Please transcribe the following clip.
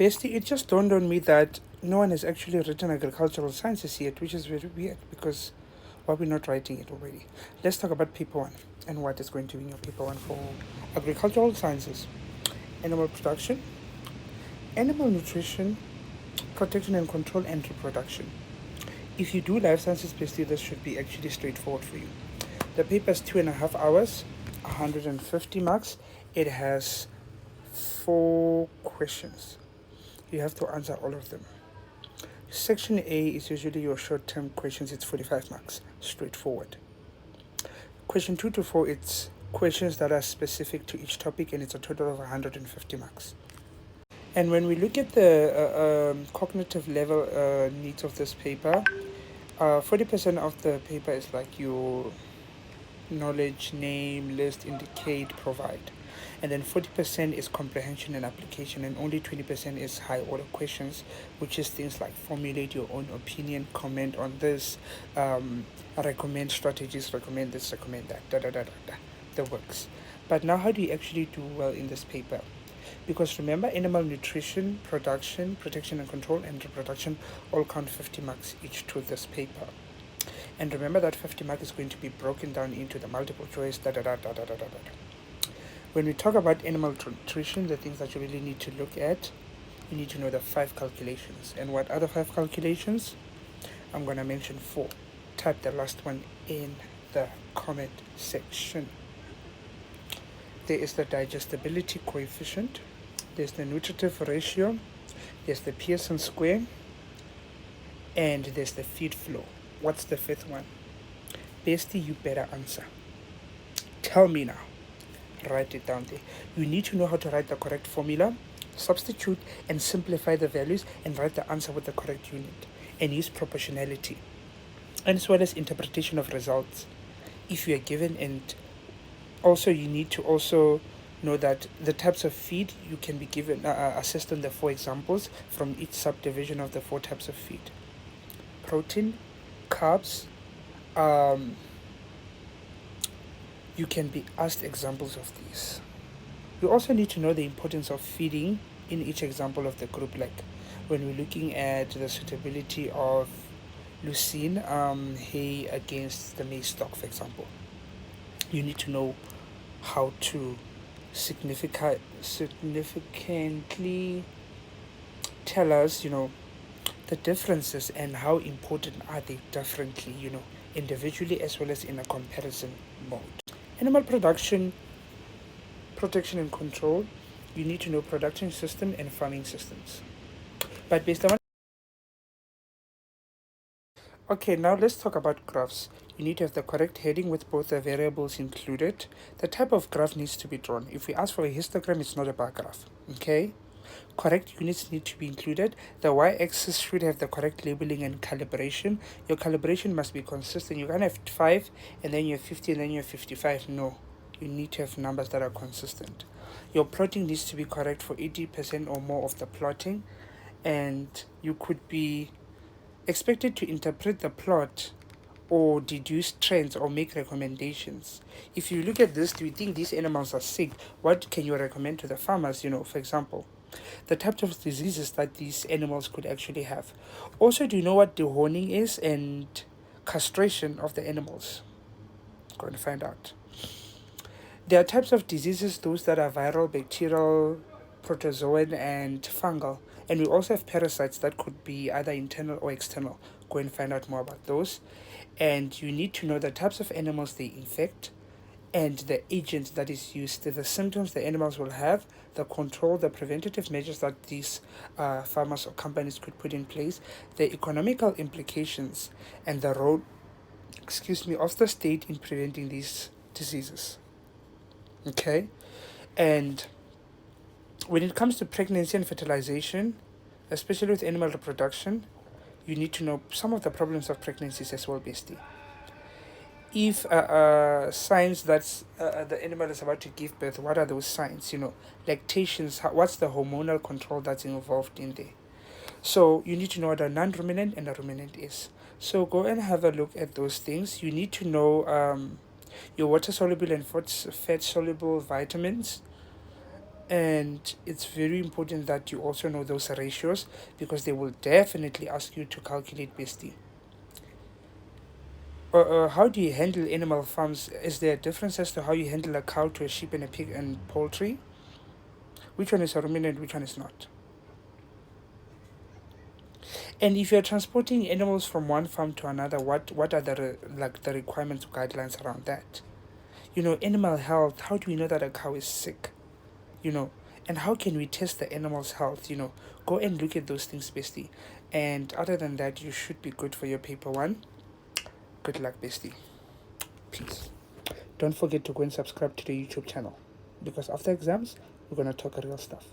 Basically, it just dawned on me that no one has actually written agricultural sciences yet, which is very weird because why are we not writing it already? Let's talk about paper one and what is going to be in your paper one for agricultural sciences: animal production, animal nutrition, protection and control, and reproduction. If you do life sciences, basically, this should be actually straightforward for you. The paper is 2.5 hours, 150 marks. It has 4 questions. You have to answer all of them. Section A is usually your short term questions, it's 45 marks, straightforward. Question 2 to 4, it's questions that are specific to each topic, and it's a total of 150 marks. And when we look at the cognitive level needs of this paper, 40% of the paper is like your knowledge, name, list, indicate, provide. And then 40% is comprehension and application, and only 20% is high order questions, which is things like formulate your own opinion, comment on this, recommend strategies, recommend this, recommend that, da da da da da, the works. But now, how do you actually do well in this paper? Because remember, animal nutrition, production, protection and control, and reproduction all count 50 marks each to this paper. And remember that 50 mark is going to be broken down into the multiple choice, da da da da da da da da. When we talk about animal nutrition, the things that you really need to look at, you need to know the 5 calculations. And what are the 5 calculations? I'm going to mention 4. Type the last one in the comment section. There is the digestibility coefficient, there's the nutritive ratio, there's the Pearson square, and there's the feed flow. What's the 5th one? Bestie, you better answer. Tell me now. Write it down there. You need to know how to write the correct formula, substitute and simplify the values, and write the answer with the correct unit, and use proportionality, and as well as interpretation of results if you are given. And also you need to also know that the types of feed you can be given assessed on the 4 examples from each subdivision of the 4 types of feed: protein, carbs. You can be asked examples of these. You also need to know the importance of feeding in each example of the group, like when we're looking at the suitability of leucine hay against the maize stock, for example. You need to know how to significantly tell us, the differences and how important are they differently, individually as well as in a comparison mode. Animal production, protection and control, you need to know production system and farming systems. But based on Okay, now let's talk about graphs. You need to have the correct heading with both the variables included. The type of graph needs to be drawn. If we ask for a histogram, it's not a bar graph. Okay? Correct units need to be included. The y-axis should have the correct labeling and calibration. Your calibration must be consistent. You can't have 5 and then you have 50 and then you have 55. No. You need to have numbers that are consistent. Your plotting needs to be correct for 80% or more of the plotting. And you could be expected to interpret the plot or deduce trends or make recommendations. If you look at this, do you think these animals are sick? What can you recommend to the farmers? For example, the types of diseases that these animals could actually have. Also, do you know what dehorning is and castration of the animals? Go and find out. There are types of diseases, those that are viral, bacterial, protozoan, and fungal. And we also have parasites that could be either internal or external. Go and find out more about those. And you need to know the types of animals they infect and the agent that is used, the symptoms the animals will have, the control, the preventative measures that these farmers or companies could put in place, the economical implications, and the role, of the state in preventing these diseases. Okay? And when it comes to pregnancy and fertilization, especially with animal reproduction, you need to know some of the problems of pregnancies as well, bestie. If signs that the animal is about to give birth, what are those signs? Lactations, what's the hormonal control that's involved in there? So you need to know what a non-ruminant and a ruminant is. So go and have a look at those things. You need to know your water-soluble and fat-soluble vitamins, And it's very important that you also know those ratios, because they will definitely ask you to calculate, bestie. How do you handle animal farms? Is there a difference as to how you handle a cow to a sheep and a pig and poultry? Which one is a ruminant, which one is not? And if you're transporting animals from one farm to another, what are the requirements or guidelines around that? Animal health. How do we know that a cow is sick? You know, and how can we test the animal's health? Go and look at those things, bestie. And other than that, you should be good for your paper one. Good luck, bestie. Peace. Don't forget to go and subscribe to the YouTube channel, because after exams, we're gonna talk real stuff.